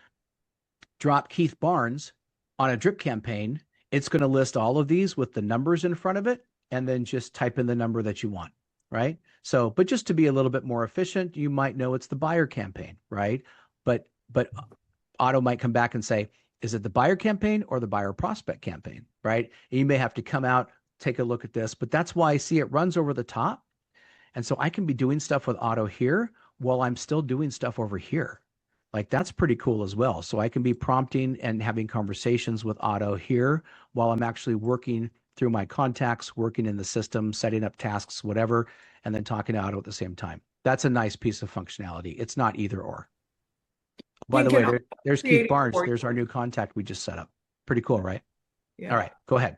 drop Keith Barnes on a drip campaign, it's going to list all of these with the numbers in front of it, and then just type in the number that you want, right? So, but just to be a little bit more efficient, you might know it's the buyer campaign, right? But Otto might come back and say, is it the buyer campaign or the buyer prospect campaign, right? And you may have to come out, take a look at this, but that's why I see it runs over the top. And so I can be doing stuff with Otto here while I'm still doing stuff over here. Like that's pretty cool as well. So I can be prompting and having conversations with Otto here while I'm actually working through my contacts, working in the system, setting up tasks, whatever, and then talking to Otto at the same time. That's a nice piece of functionality. It's not either or. By the way, there's Keith Barnes. There's our new contact we just set up. Pretty cool, right? Yeah. All right, go ahead.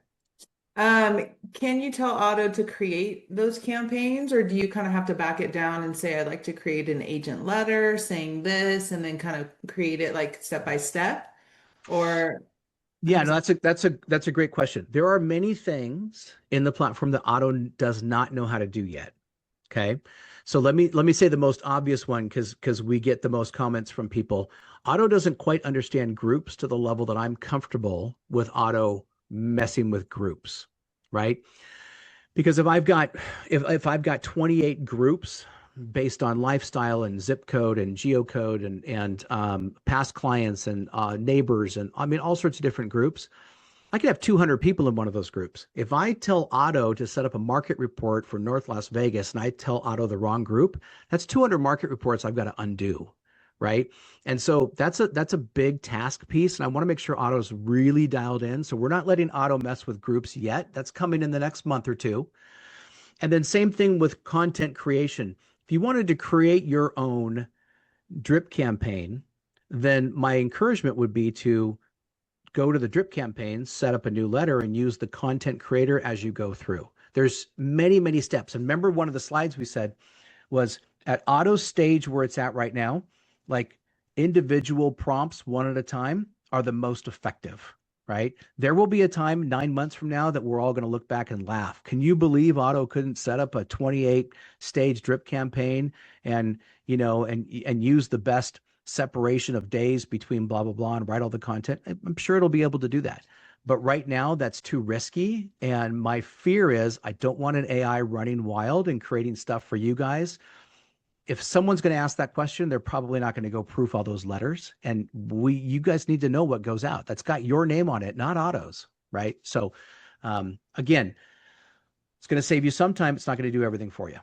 Can you tell Otto to create those campaigns, or do you kind of have to back it down and say, I'd like to create an agent letter saying this, and then kind of create it like step by step? Or yeah, no, that's a great question. There are many things in the platform that Otto does not know how to do yet. Okay. So let me say the most obvious one because we get the most comments from people. Otto doesn't quite understand groups to the level that I'm comfortable with Otto messing with groups, right? Because if I've got 28 groups based on lifestyle and zip code and geocode and past clients and neighbors and I mean all sorts of different groups, I could have 200 people in one of those groups. If I tell Otto to set up a market report for North Las Vegas and I tell Otto the wrong group, that's 200 market reports I've got to undo, right? And so that's a big task piece, and I want to make sure Otto's really dialed in. So we're not letting Otto mess with groups yet. That's coming in the next month or two. And then same thing with content creation. If you wanted to create your own drip campaign, then my encouragement would be to go to the drip campaign, set up a new letter, and use the content creator as you go through. There's many, many steps. And remember, one of the slides we said was at Otto's stage where it's at right now, like individual prompts one at a time are the most effective, right? There will be a time 9 months from now that we're all going to look back and laugh. Can you believe Otto couldn't set up a 28 stage drip campaign and use the best separation of days between blah, blah, blah, and write all the content, I'm sure it'll be able to do that. But right now, that's too risky. And my fear is I don't want an AI running wild and creating stuff for you guys. If someone's going to ask that question, they're probably not going to go proof all those letters. And you guys need to know what goes out. That's got your name on it, not Otto's, right? So again, it's going to save you some time. It's not going to do everything for you.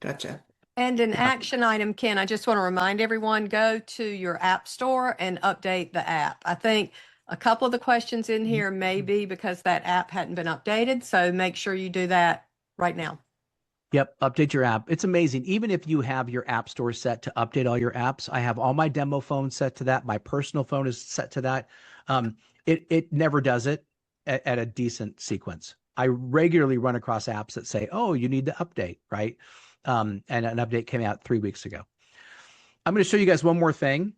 Gotcha. And an action item, Ken, I just want to remind everyone, go to your app store and update the app. I think a couple of the questions in here may be because that app hadn't been updated. So make sure you do that right now. Yep, update your app. It's amazing. Even if you have your app store set to update all your apps, I have all my demo phones set to that. My personal phone is set to that. It never does it at a decent sequence. I regularly run across apps that say, oh, you need to update, right? And an update came out 3 weeks ago. I'm going to show you guys one more thing,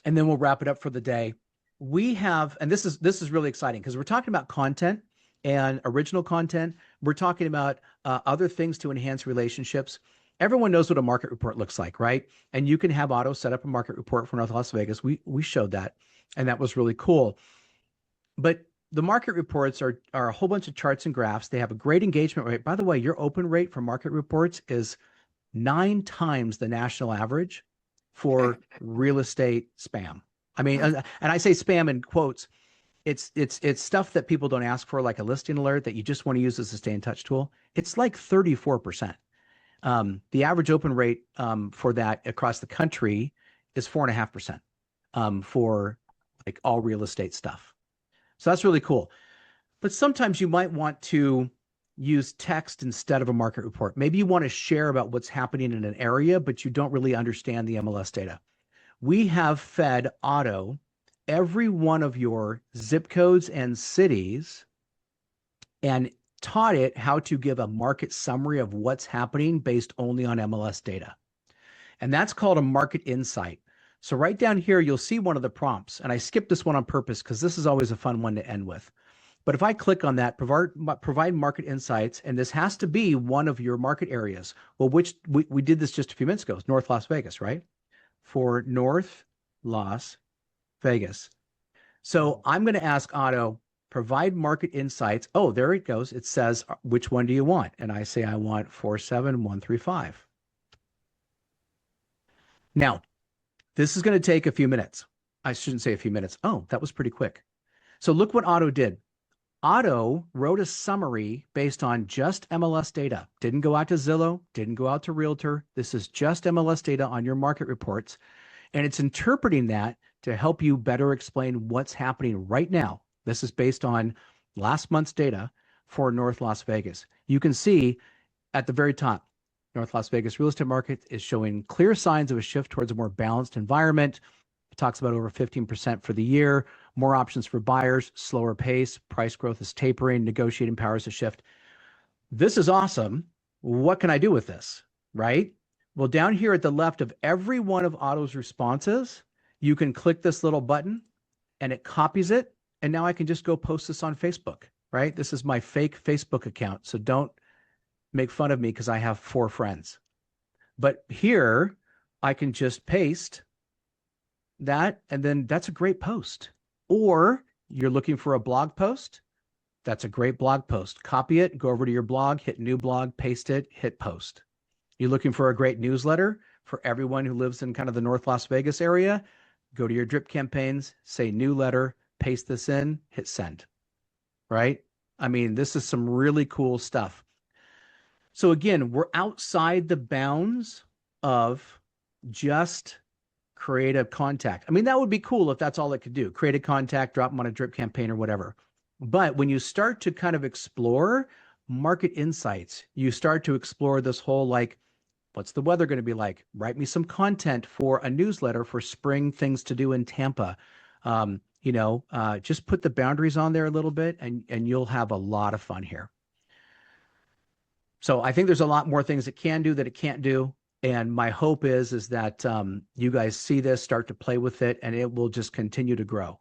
and then we'll wrap it up for the day. We have, and this is really exciting because we're talking about content and original content. We're talking about other things to enhance relationships. Everyone knows what a market report looks like, right? And you can have Otto set up a market report for North Las Vegas. We showed that, and that was really cool. But the market reports are a whole bunch of charts and graphs. They have a great engagement rate. By the way, your open rate for market reports is 9 times the national average for real estate spam. I mean, and I say spam in quotes. It's stuff that people don't ask for, like a listing alert that you just want to use as a stay in touch tool. It's like 34%. The average open rate for that across the country is 4.5% for like all real estate stuff. So that's really cool. But sometimes you might want to use text instead of a market report. Maybe you want to share about what's happening in an area, but you don't really understand the MLS data. We have fed Otto every one of your zip codes and cities and taught it how to give a market summary of what's happening based only on MLS data. And that's called a market insight. So right down here, you'll see one of the prompts, and I skipped this one on purpose because this is always a fun one to end with. But if I click on that, provide market insights, and this has to be one of your market areas. Well, which we did this just a few minutes ago, North Las Vegas, right? For North Las Vegas. So I'm going to ask Otto, provide market insights. Oh, there it goes. It says, which one do you want? And I say, I want 47135. Now, this is going to take a few minutes. I shouldn't say a few minutes. Oh, that was pretty quick. So look what Otto did. Otto wrote a summary based on just MLS data. Didn't go out to Zillow, didn't go out to Realtor. This is just MLS data on your market reports. And it's interpreting that to help you better explain what's happening right now. This is based on last month's data for North Las Vegas. You can see at the very top, North Las Vegas real estate market is showing clear signs of a shift towards a more balanced environment. It talks about over 15% for the year, more options for buyers, slower pace, price growth is tapering, negotiating powers to shift. This is awesome. What can I do with this, right? Well, down here at the left of every one of Otto's responses, you can click this little button and it copies it. And now I can just go post this on Facebook, right? This is my fake Facebook account. So don't make fun of me because I have 4 friends. But here I can just paste that, and then that's a great post. Or you're looking for a blog post, that's a great blog post. Copy it, go over to your blog, hit new blog, paste it, hit post. You're looking for a great newsletter for everyone who lives in kind of the North Las Vegas area, go to your drip campaigns, say new letter, paste this in, hit send, right? I mean, this is some really cool stuff. So again, we're outside the bounds of just create a contact. I mean, that would be cool if that's all it could do. Create a contact, drop them on a drip campaign or whatever. But when you start to kind of explore market insights, you start to explore this whole like, what's the weather going to be like? Write me some content for a newsletter for spring things to do in Tampa. Just put the boundaries on there a little bit and you'll have a lot of fun here. So I think there's a lot more things it can do that it can't do. And my hope is that you guys see this, start to play with it, and it will just continue to grow.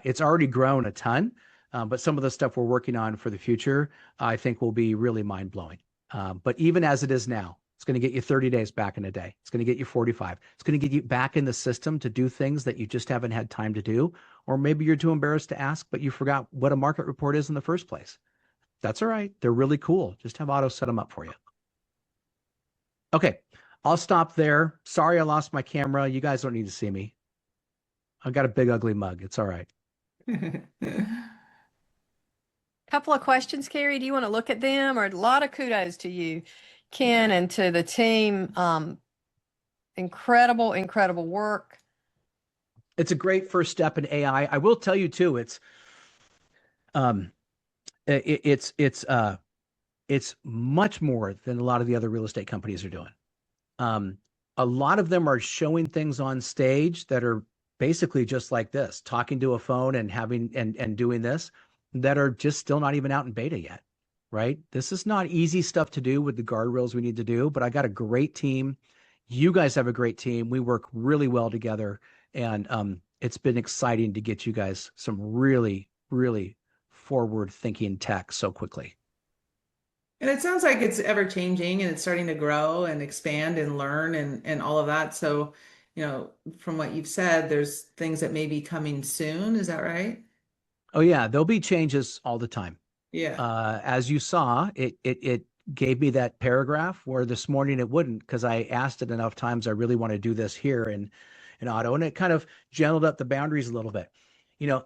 It's already grown a ton, but some of the stuff we're working on for the future, I think will be really mind-blowing. But even as it is now, it's going to get you 30 days back in a day. It's going to get you 45. It's going to get you back in the system to do things that you just haven't had time to do. Or maybe you're too embarrassed to ask, but you forgot what a market report is in the first place. That's all right. They're really cool. Just have Otto set them up for you. Okay, I'll stop there. Sorry I lost my camera. You guys don't need to see me. I've got a big, ugly mug. It's all right. Couple of questions, Carrie. Do you want to look at them? Or a lot of kudos to you, Ken, and to the team. Incredible, incredible work. It's a great first step in AI. I will tell you too, it's much more than a lot of the other real estate companies are doing. A lot of them are showing things on stage that are basically just like this, talking to a phone and having and doing this, that are just still not even out in beta yet, right? This is not easy stuff to do with the guardrails we need to do, but I got a great team. You guys have a great team. We work really well together, and it's been exciting to get you guys some really, really forward-thinking tech so quickly. And it sounds like it's ever changing and it's starting to grow and expand and learn and all of that. So, from what you've said, there's things that may be coming soon. Is that right? Oh yeah, there'll be changes all the time. Yeah. As you saw, it gave me that paragraph where this morning it wouldn't, because I asked it enough times. I really want to do this here in Otto, and it kind of gentled up the boundaries a little bit,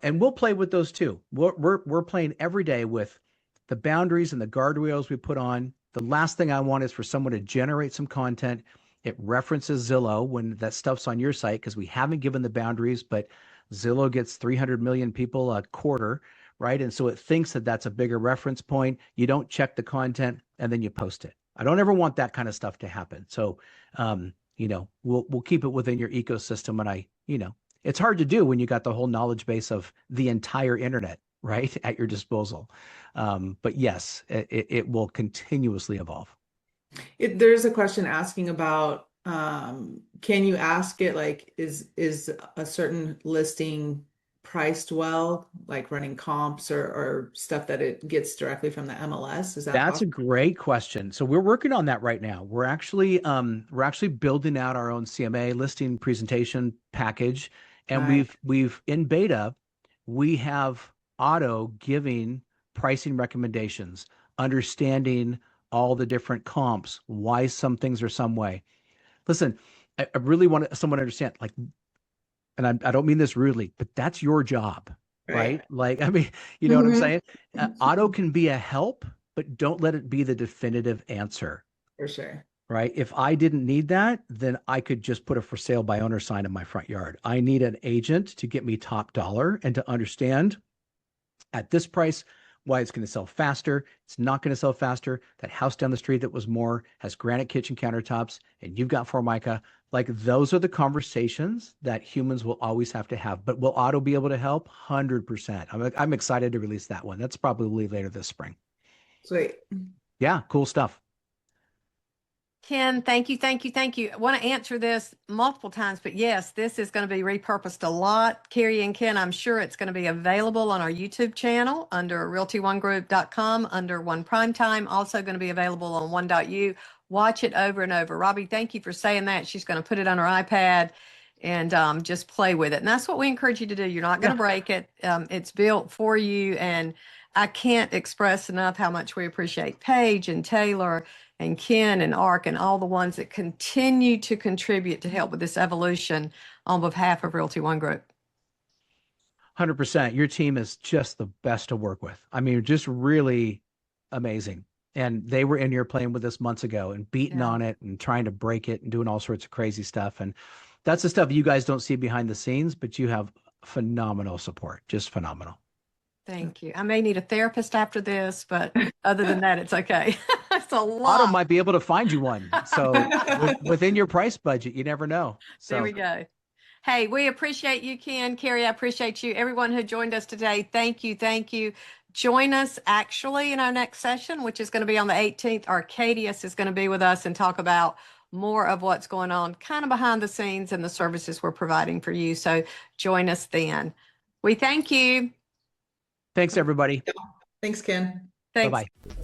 and we'll play with those too. We're playing every day with the boundaries and the guardrails we put on. The last thing I want is for someone to generate some content. It references Zillow when that stuff's on your site, because we haven't given the boundaries, but Zillow gets 300 million people a quarter, right? And so it thinks that that's a bigger reference point. You don't check the content and then you post it. I don't ever want that kind of stuff to happen. So, we'll keep it within your ecosystem. And it's hard to do when you got the whole knowledge base of the entire internet, right, at your disposal. But yes, it will continuously evolve. There's a question asking about, can you ask it like, is a certain listing priced well, like running comps or stuff that it gets directly from the MLS? Is that That's a possible? great question. So we're working on that right now. We're actually building out our own CMA listing presentation package, and Nice. we've in beta, we have Otto giving pricing recommendations, understanding all the different comps, why some things are some way. Listen, I really want someone to understand, like, and I don't mean this rudely, but that's your job, right? Right. Like, I mean, you know what I'm saying? Otto can be a help, but don't let it be the definitive answer, For sure. right? If I didn't need that, then I could just put a for sale by owner sign in my front yard. I need an agent to get me top dollar and to understand at this price why it's going to sell faster. It's not going to sell faster. That house down the street that was more has granite kitchen countertops and you've got Formica. Like, those are the conversations that humans will always have to have. But will Otto be able to help? 100%. I'm excited to release that one. That's probably later this spring. Sweet. Yeah, cool stuff. Ken, thank you, thank you, thank you. I want to answer this multiple times, but yes, this is going to be repurposed a lot. Carrie and Ken, I'm sure it's going to be available on our YouTube channel under realty1group.com under One Primetime. Also going to be available on 1.u. Watch it over and over. Robbie, thank you for saying that. She's going to put it on her iPad and just play with it. And that's what we encourage you to do. You're not going to break it. It's built for you. And I can't express enough how much we appreciate Paige and Taylor and Ken and Ark and all the ones that continue to contribute to help with this evolution on behalf of Realty One Group. 100%. Your team is just the best to work with. I mean, just really amazing. And they were in here playing with us months ago and beating on it and trying to break it and doing all sorts of crazy stuff. And that's the stuff you guys don't see behind the scenes, but you have phenomenal support, just phenomenal. Thank you. I may need a therapist after this, but other than that, it's okay. It's a lot. Otto might be able to find you one. So within your price budget, you never know. So there we go. Hey, we appreciate you, Ken. Carrie, I appreciate you. Everyone who joined us today, thank you. Thank you. Join us actually in our next session, which is going to be on the 18th. Arcadius is going to be with us and talk about more of what's going on kind of behind the scenes and the services we're providing for you. So join us then. We thank you. thanks, everybody. Thanks, Ken. Thanks. Bye-bye.